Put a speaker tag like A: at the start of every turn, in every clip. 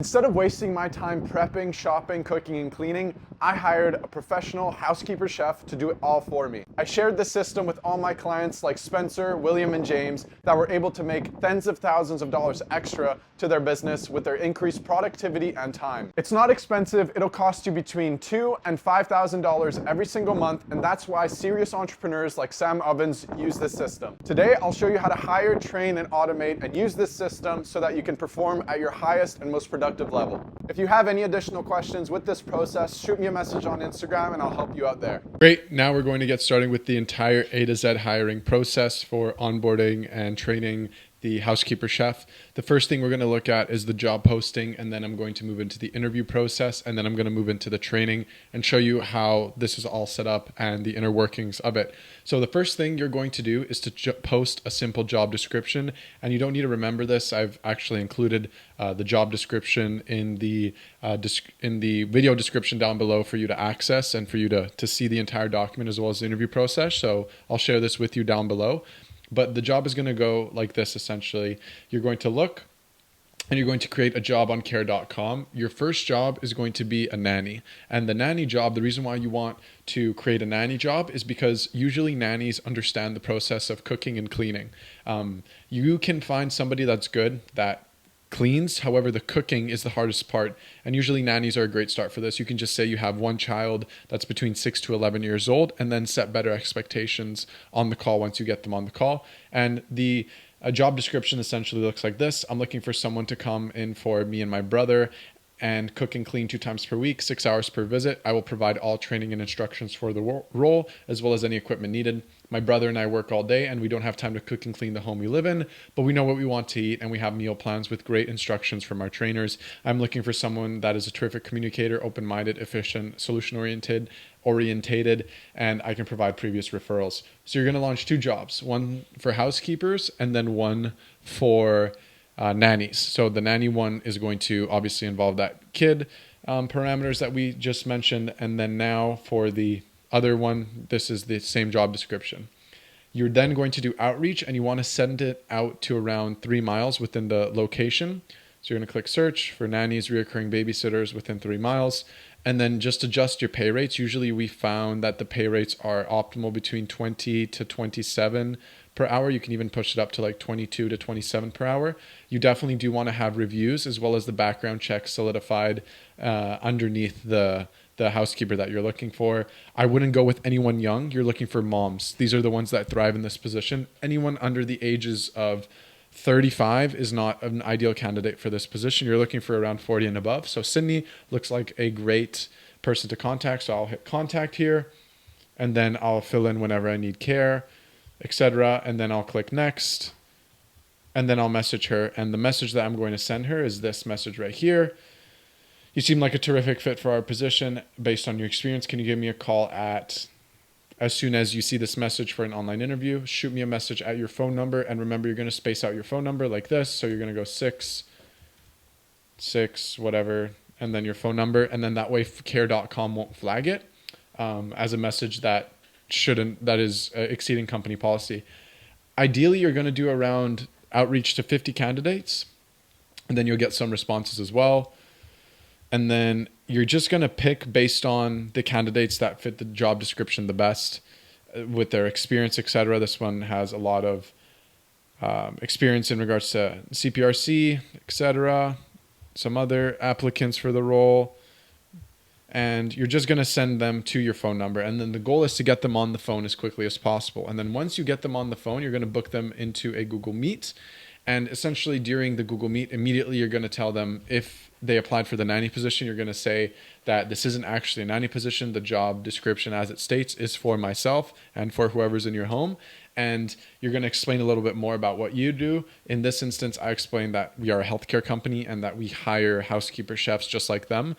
A: Instead of wasting my time prepping, shopping, cooking, and cleaning, I hired a professional housekeeper chef to do it all for me. I shared this system with all my clients like Spencer, William, and James that were able to make tens of thousands of dollars extra to their business with their increased productivity and time. It's not expensive, it'll cost you between $2,000 and $5,000 every single month, and that's why serious entrepreneurs like Sam Ovens use this system. Today, I'll show you how to hire, train, and automate and use this system so that you can perform at your highest and most productive level. If you have any additional questions with this process, shoot me a message on Instagram and I'll help you out there.
B: Great. Now we're going to get started with the entire A to Z hiring process for onboarding and training the housekeeper chef. The first thing we're going to look at is the job posting, and then I'm going to move into the interview process, and then I'm going to move into the training and show you how this is all set up and the inner workings of it. So the first thing you're going to do is to post a simple job description, and you don't need to remember this. I've actually included the job description in the video description down below for you to access and for you to see the entire document as well as the interview process. So I'll share this with you down below. But the job is going to go like this, essentially. You're going to look and you're going to create a job on care.com. Your first job is going to be a nanny. And the nanny job, the reason why you want to create a nanny job is because usually nannies understand the process of cooking and cleaning. You can find somebody that's good, that cleans. However, the cooking is the hardest part. And usually nannies are a great start for this. You can just say you have one child that's between 6 to 11 years old and then set better expectations on the call once you get them on the call. And the job description essentially looks like this. I'm looking for someone to come in for me and my brother and cook and clean 2 times per week, 6 hours per visit. I will provide all training and instructions for the role, as well as any equipment needed. My brother and I work all day, and we don't have time to cook and clean the home we live in, but we know what we want to eat, and we have meal plans with great instructions from our trainers. I'm looking for someone that is a terrific communicator, open-minded, efficient, solution-oriented, and I can provide previous referrals. So you're going to launch 2 jobs, one for housekeepers and then one for nannies. So the nanny one is going to obviously involve that kid parameters that we just mentioned. And then now for the other one, this is the same job description. You're then going to do outreach, and you want to send it out to around 3 miles within the location. So you're going to click search for nannies, reoccurring babysitters within 3 miles. And then just adjust your pay rates. Usually we found that the pay rates are optimal between 20 to 27 per hour. You can even push it up to like 22 to 27 per hour. You definitely do want to have reviews as well as the background check solidified underneath the housekeeper that you're looking for. I wouldn't go with anyone young. You're looking for moms. These are the ones that thrive in this position. Anyone under the ages of 35 is not an ideal candidate for this position. You're looking for around 40 and above. So Sydney looks like a great person to contact. So I'll hit contact here, and then I'll fill in whenever I need care, etc. And then I'll click next, and then I'll message her. And the message that I'm going to send her is this message right here. You seem like a terrific fit for our position based on your experience. Can you give me a call as soon as you see this message for an online interview? Shoot me a message at your phone number. And remember, you're going to space out your phone number like this. So you're going to go 6, whatever, and then your phone number. And then that way care.com won't flag it as a message that is exceeding company policy. Ideally, you're going to do around outreach to 50 candidates, and then you'll get some responses as well. And then you're just going to pick based on the candidates that fit the job description the best with their experience, etc. This one has a lot of experience in regards to CPRC, etc. Some other applicants for the role. And you're just going to send them to your phone number. And then the goal is to get them on the phone as quickly as possible. And then once you get them on the phone, you're going to book them into a Google Meet. And essentially during the Google Meet, immediately you're going to tell them if they applied for the nanny position, you're going to say that this isn't actually a nanny position. The job description as it states is for myself and for whoever's in your home. And you're going to explain a little bit more about what you do. In this instance, I explained that we are a healthcare company and that we hire housekeeper chefs just like them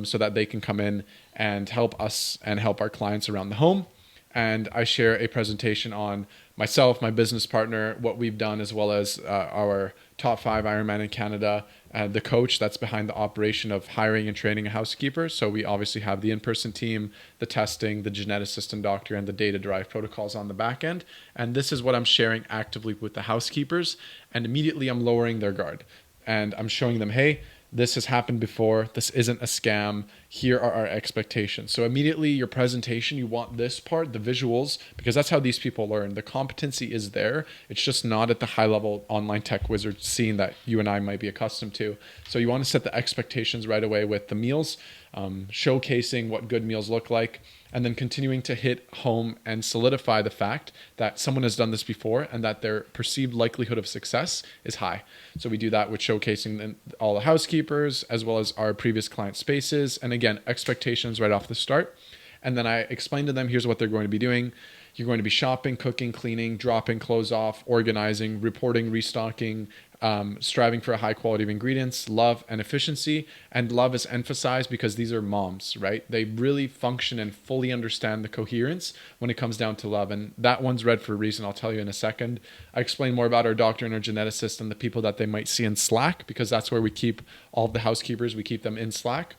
B: so that they can come in and help us and help our clients around the home. And I share a presentation on myself, my business partner, what we've done, as well as our top 5 Ironman in Canada, the coach that's behind the operation of hiring and training a housekeeper. So we obviously have the in-person team, the testing, the geneticist and doctor, and the data-derived protocols on the back end. And this is what I'm sharing actively with the housekeepers. And immediately I'm lowering their guard. And I'm showing them, hey, This has happened before. This isn't a scam. Here are our expectations. So immediately your presentation, you want this part, the visuals, because that's how these people learn. The competency is there. It's just not at the high level online tech wizard scene that you and I might be accustomed to. So you want to set the expectations right away with the meals, showcasing what good meals look like, and then continuing to hit home and solidify the fact that someone has done this before and that their perceived likelihood of success is high. So we do that with showcasing all the housekeepers as well as our previous client spaces. And again, expectations right off the start. And then I explain to them, here's what they're going to be doing. You're going to be shopping, cooking, cleaning, dropping clothes off, organizing, reporting, restocking, striving for a high quality of ingredients, love and efficiency. And love is emphasized because these are moms, right? They really function and fully understand the coherence when it comes down to love. And that one's read for a reason. I'll tell you in a second. I explain more about our doctor and our geneticist and the people that they might see in Slack, because that's where we keep all of the housekeepers. We keep them in Slack.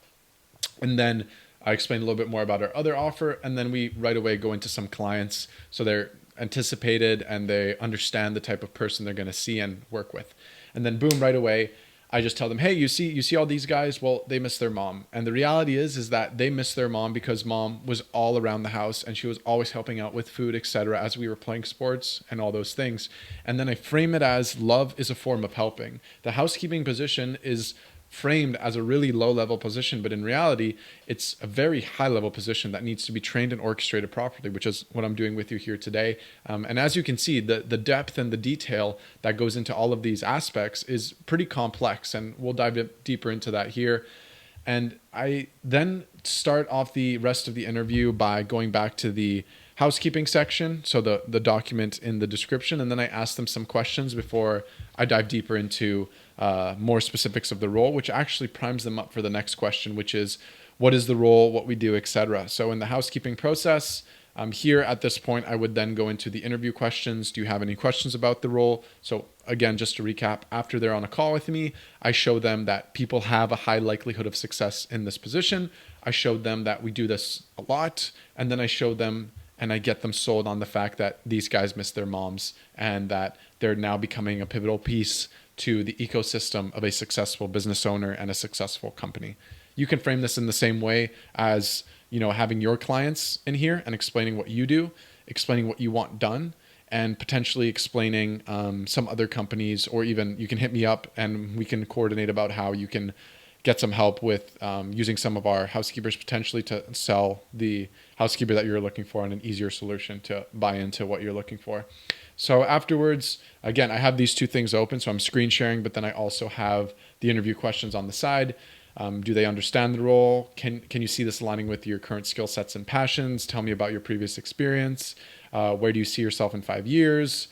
B: And then I explain a little bit more about our other offer, and then we right away go into some clients so they're anticipated and they understand the type of person they're going to see and work with. And then boom, right away, I just tell them, hey, you see all these guys? Well, they miss their mom. And the reality is that they miss their mom because mom was all around the house and she was always helping out with food, etc., as we were playing sports and all those things. And then I frame it as love is a form of helping. The housekeeping position is framed as a really low level position, but in reality, it's a very high level position that needs to be trained and orchestrated properly, which is what I'm doing with you here today. And as you can see, the depth and the detail that goes into all of these aspects is pretty complex, and we'll dive deeper into that here. And I then start off the rest of the interview by going back to the housekeeping section, so the document in the description, and then I ask them some questions before I dive deeper into more specifics of the role, which actually primes them up for the next question, which is what is the role, what we do, etc. So in the housekeeping process, here at this point, I would then go into the interview questions. Do you have any questions about the role? So again, just to recap, after they're on a call with me, I show them that people have a high likelihood of success in this position. I showed them that we do this a lot, and then I show them and I get them sold on the fact that these guys miss their moms and that they're now becoming a pivotal piece to the ecosystem of a successful business owner and a successful company. You can frame this in the same way as, having your clients in here and explaining what you do, explaining what you want done, and potentially explaining some other companies, or even you can hit me up and we can coordinate about how you can get some help with using some of our housekeepers potentially to sell the housekeeper that you're looking for, and an easier solution to buy into what you're looking for. So afterwards, again, I have these two things open. So I'm screen sharing, but then I also have the interview questions on the side. Do they understand the role? Can you see this aligning with your current skill sets and passions? Tell me about your previous experience. Where do you see yourself in 5 years?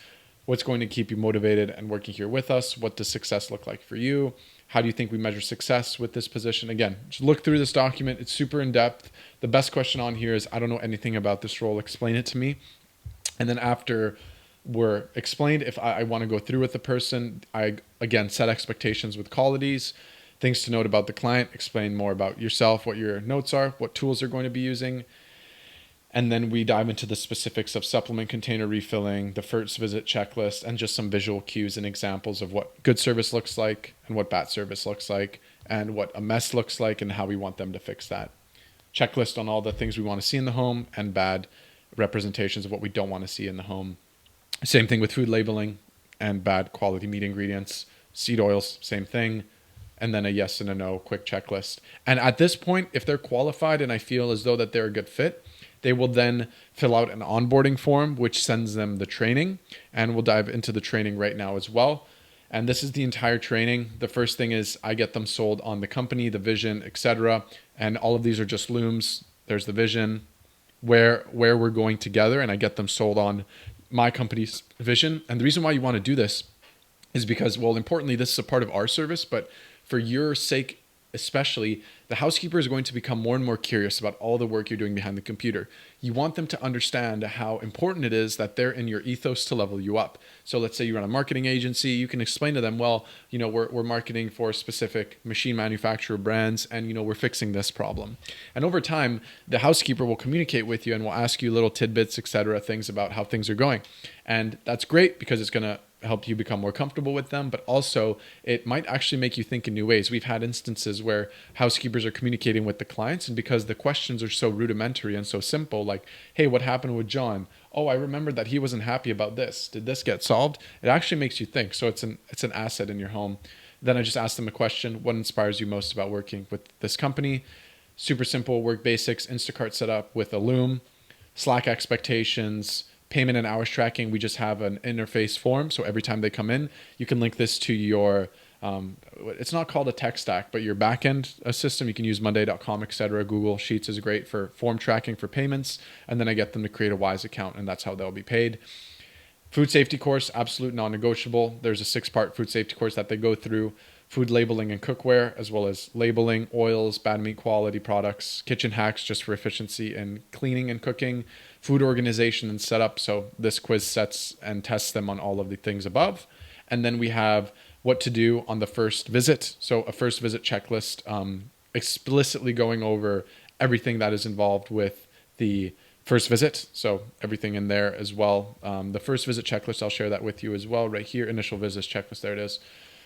B: What's going to keep you motivated and working here with us? What does success look like for you? How do you think we measure success with this position? Again, just look through this document. It's super in depth. The best question on here is, I don't know anything about this role. Explain it to me. And then after we're explained, if I want to go through with the person, I, again, set expectations with qualities, things to note about the client, explain more about yourself, what your notes are, what tools you're going to be using. And then we dive into the specifics of supplement container refilling, the first visit checklist, and just some visual cues and examples of what good service looks like and what bad service looks like, and what a mess looks like and how we want them to fix that. Checklist on all the things we want to see in the home, and bad representations of what we don't want to see in the home. Same thing with food labeling and bad quality meat ingredients. Seed oils, same thing. And then a yes and a no quick checklist. And at this point, if they're qualified and I feel as though that they're a good fit, they will then fill out an onboarding form, which sends them the training. And we'll dive into the training right now as well. And this is the entire training. The first thing is I get them sold on the company, the vision, etc. And all of these are just looms. There's the vision, where we're going together, and I get them sold on my company's vision. And the reason why you want to do this is because, well, importantly, this is a part of our service, but for your sake especially, the housekeeper is going to become more and more curious about all the work you're doing behind the computer. You want them to understand how important it is that they're in your ethos to level you up. So let's say you run a marketing agency, you can explain to them, well, we're marketing for specific machine manufacturer brands, and we're fixing this problem. And over time, the housekeeper will communicate with you and will ask you little tidbits, etc., things about how things are going. And that's great because it's going to help you become more comfortable with them, but also it might actually make you think in new ways. We've had instances where housekeepers are communicating with the clients, and because the questions are so rudimentary and so simple, like, hey, what happened with John? Oh, I remember that he wasn't happy about this. Did this get solved? It actually makes you think. So it's an asset in your home. Then I just ask them a question: what inspires you most about working with this company? Super simple work basics: Instacart setup with a loom, Slack expectations, payment and hours tracking. We just have an interface form. So every time they come in, you can link this to your, it's not called a tech stack, but your backend system. You can use monday.com, etc. Google Sheets is great for form tracking for payments. And then I get them to create a Wise account, and that's how they'll be paid. Food safety course, absolute non-negotiable. There's a 6-part food safety course that they go through. Food labeling and cookware, as well as labeling, oils, bad meat quality products, kitchen hacks just for efficiency in cleaning and cooking, food organization and setup. So this quiz sets and tests them on all of the things above. And then we have what to do on the first visit. So a first visit checklist, explicitly going over everything that is involved with the first visit. So everything in there as well. The first visit checklist, I'll share that with you as well right here. Initial visits checklist, there it is.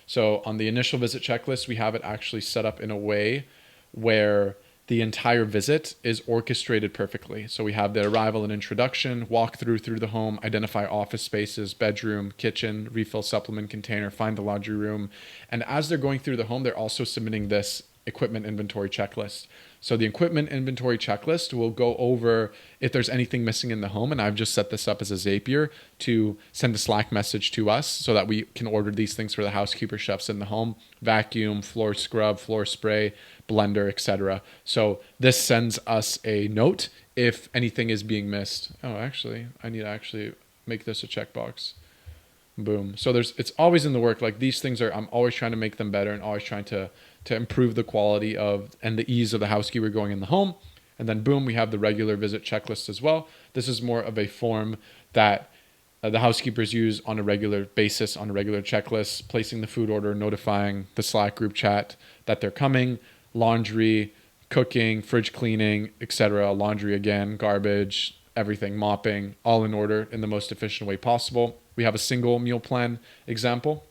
B: So on the initial visit checklist, we have it actually set up in a way where the entire visit is orchestrated perfectly. So we have the arrival and introduction, walk through the home, identify office spaces, bedroom, kitchen, refill supplement container, find the laundry room. And as they're going through the home, they're also submitting this equipment inventory checklist. So the equipment inventory checklist will go over if there's anything missing in the home. And I've just set this up as a Zapier to send a Slack message to us so that we can order these things for the housekeeper chefs in the home: vacuum, floor scrub, floor spray, blender, etc. So this sends us a note if anything is being missed. Oh, actually, I need to actually make this a checkbox. Boom. So it's always in the work. Like, these things I'm always trying to make them better and always trying to improve the quality of and the ease of the housekeeper going in the home. And then boom, we have the regular visit checklist as well. This is more of a form that the housekeepers use on a regular basis, on a regular checklist: placing the food order, notifying the Slack group chat that they're coming, laundry, cooking, fridge cleaning, etc. Laundry again, garbage, everything, mopping, all in order in the most efficient way possible. We have a single meal plan example.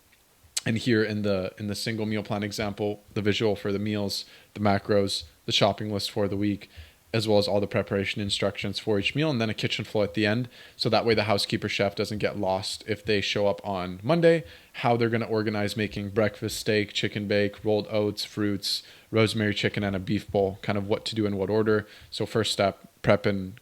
B: And here in the single meal plan example, the visual for the meals, the macros, the shopping list for the week, as well as all the preparation instructions for each meal, and then a kitchen flow at the end. So that way the housekeeper chef doesn't get lost if they show up on Monday, how they're going to organize making breakfast, steak, chicken bake, rolled oats, fruits, rosemary chicken, and a beef bowl, kind of what to do in what order. So first step, prep and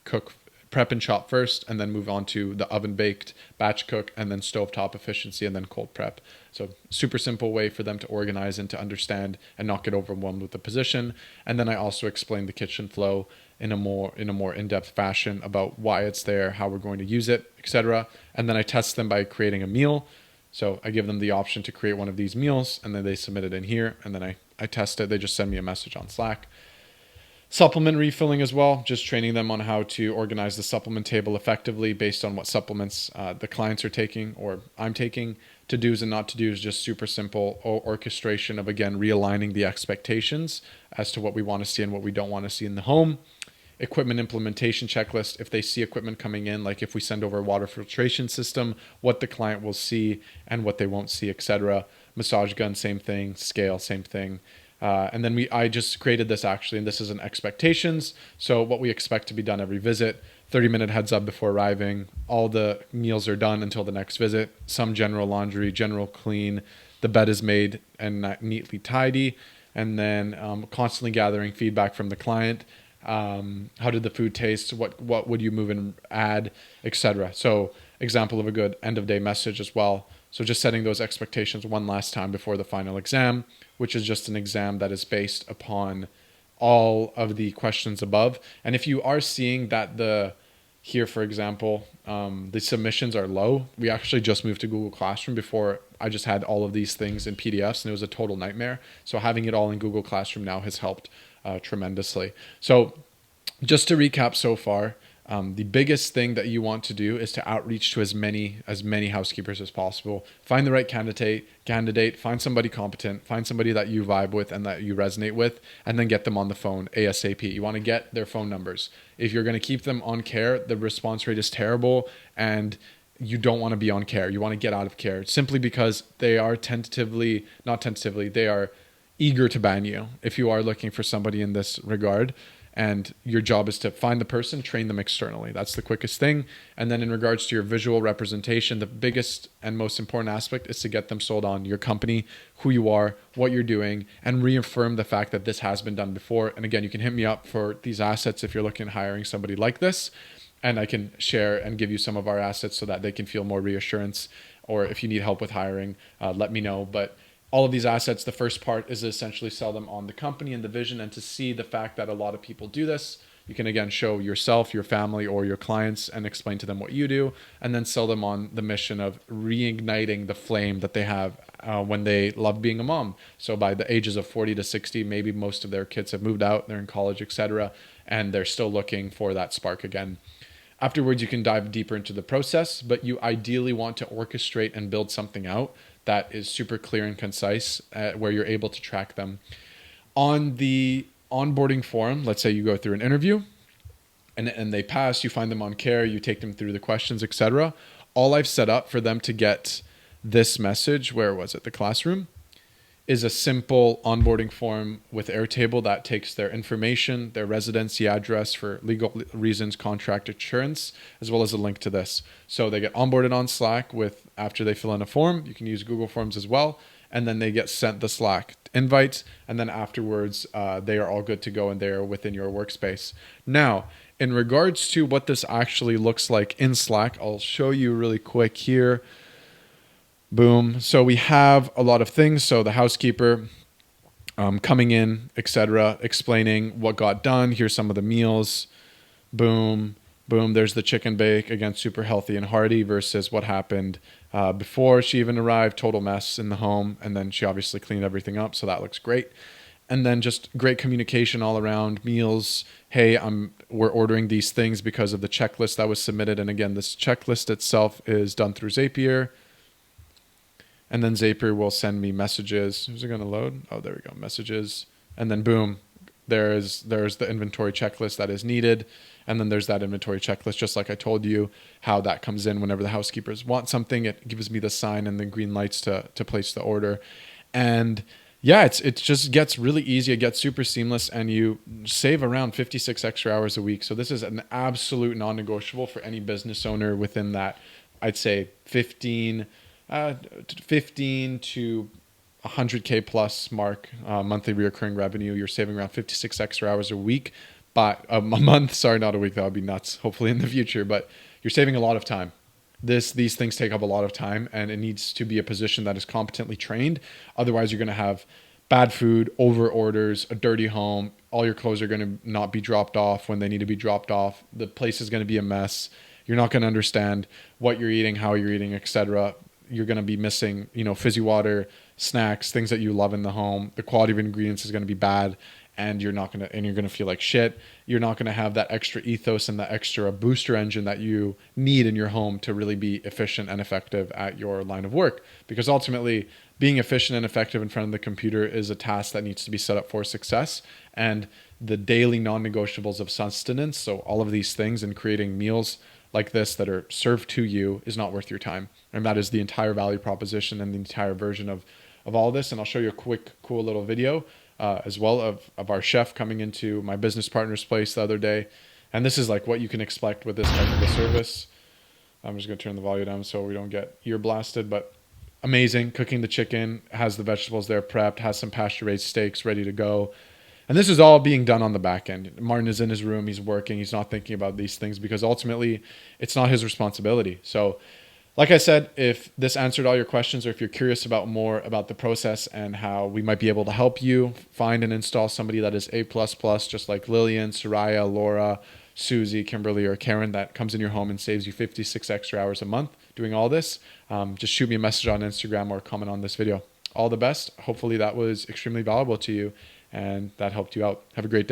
B: chop first, and then move on to the oven baked, batch cook, and then stovetop efficiency, and then cold prep. So super simple way for them to organize and to understand and not get overwhelmed with the position. And then I also explain the kitchen flow in a more in-depth fashion about why it's there, how we're going to use it, etc. And then I test them by creating a meal. So I give them the option to create one of these meals, and then they submit it in here, and then I test it. They just send me a message on Slack. Supplement refilling as well, just training them on how to organize the supplement table effectively based on what supplements the clients are taking or I'm taking. To do's and not to do's, just super simple orchestration of, again, realigning the expectations as to what we want to see and what we don't want to see in the home. Equipment implementation checklist: if they see equipment coming in, like if we send over a water filtration system, what the client will see and what they won't see, etc. Massage gun, same thing. Scale, same thing. And then I just created this actually, and this is an expectations. So what we expect to be done every visit: 30-minute heads up before arriving. All the meals are done until the next visit. Some general laundry, general clean. The bed is made and neatly tidy. And then constantly gathering feedback from the client. How did the food taste? What would you move and add, etc. So example of a good end of day message as well. So just setting those expectations one last time before the final exam, which is just an exam that is based upon all of the questions above. And if you are seeing that here, for example, the submissions are low, we actually just moved to Google Classroom. Before, I just had all of these things in PDFs and it was a total nightmare. So having it all in Google Classroom now has helped tremendously. So just to recap so far, the biggest thing that you want to do is to outreach to as many housekeepers as possible. Find the right candidate, find somebody competent, find somebody that you vibe with and that you resonate with, and then get them on the phone ASAP. You want to get their phone numbers. If you're going to keep them on care, the response rate is terrible, and you don't want to be on care. You want to get out of care simply because they are they are eager to ban you if you are looking for somebody in this regard. And your job is to find the person, train them externally. That's the quickest thing. And then in regards to your visual representation, the biggest and most important aspect is to get them sold on your company, who you are, what you're doing, and reaffirm the fact that this has been done before. And again, you can hit me up for these assets if you're looking at hiring somebody like this. And I can share and give you some of our assets so that they can feel more reassurance. Or if you need help with hiring, let me know. But all of these assets, the first part is to essentially sell them on the company and the vision, and to see the fact that a lot of people do this. You can again show yourself, your family, or your clients and explain to them what you do, and then sell them on the mission of reigniting the flame that they have when they love being a mom. So by the ages of 40 to 60, maybe most of their kids have moved out, they're in college, etc., and they're still looking for that spark again. Afterwards, you can dive deeper into the process, but you ideally want to orchestrate and build something out that is super clear and concise, where you're able to track them. On the onboarding form, let's say you go through an interview and they pass, you find them on care, you take them through the questions, etc. All I've set up for them to get this message, where was it, the classroom, is a simple onboarding form with Airtable that takes their information, their residency address for legal reasons, contract insurance, as well as a link to this. So they get onboarded on Slack with, after they fill in a form, you can use Google Forms as well, and then they get sent the Slack invite, and then afterwards they are all good to go and they are within your workspace. Now, in regards to what this actually looks like in Slack, I'll show you really quick here. Boom. So we have a lot of things. So the housekeeper coming in, etc., explaining what got done. Here's some of the meals. Boom, boom. There's the chicken bake. Again, super healthy and hearty versus what happened before she even arrived. Total mess in the home. And then she obviously cleaned everything up. So that looks great. And then just great communication all around. Meals. Hey, we're ordering these things because of the checklist that was submitted. And again, this checklist itself is done through Zapier. And then Zapier will send me messages. Is it going to load? Oh, there we go. Messages. And then boom, there's the inventory checklist that is needed. And then there's that inventory checklist, just like I told you, how that comes in whenever the housekeepers want something. It gives me the sign and the green lights to place the order. And yeah, it just gets really easy. It gets super seamless, and you save around 56 extra hours a week. So this is an absolute non-negotiable for any business owner within that, I'd say 15 to 100K plus mark, monthly recurring revenue. You're saving around 56 extra hours a week, but a month, sorry, not a week. That would be nuts. Hopefully in the future, but you're saving a lot of time. These things take up a lot of time, and it needs to be a position that is competently trained. Otherwise, you're going to have bad food, over orders, a dirty home. All your clothes are going to not be dropped off when they need to be dropped off. The place is going to be a mess. You're not going to understand what you're eating, how you're eating, etc. You're going to be missing, fizzy water, snacks, things that you love in the home. The quality of ingredients is going to be bad, and you're going to feel like shit. You're not going to have that extra ethos and the extra booster engine that you need in your home to really be efficient and effective at your line of work. Because ultimately, being efficient and effective in front of the computer is a task that needs to be set up for success. And the daily non-negotiables of sustenance, so all of these things, and creating meals like this that are served to you, is not worth your time. And that is the entire value proposition and the entire version of all this. And I'll show you a quick, cool little video as well of our chef coming into my business partner's place the other day. And this is like what you can expect with this type of a service. I'm just going to turn the volume down so we don't get ear blasted, but amazing. Cooking the chicken, has the vegetables there prepped, has some pasture-raised steaks ready to go. And this is all being done on the back end. Martin is in his room, he's working, he's not thinking about these things because ultimately it's not his responsibility. So like I said, if this answered all your questions, or if you're curious about more about the process and how we might be able to help you find and install somebody that is A++, just like Lillian, Soraya, Laura, Susie, Kimberly, or Karen, that comes in your home and saves you 56 extra hours a month doing all this, just shoot me a message on Instagram or comment on this video. All the best. Hopefully that was extremely valuable to you and that helped you out. Have a great day.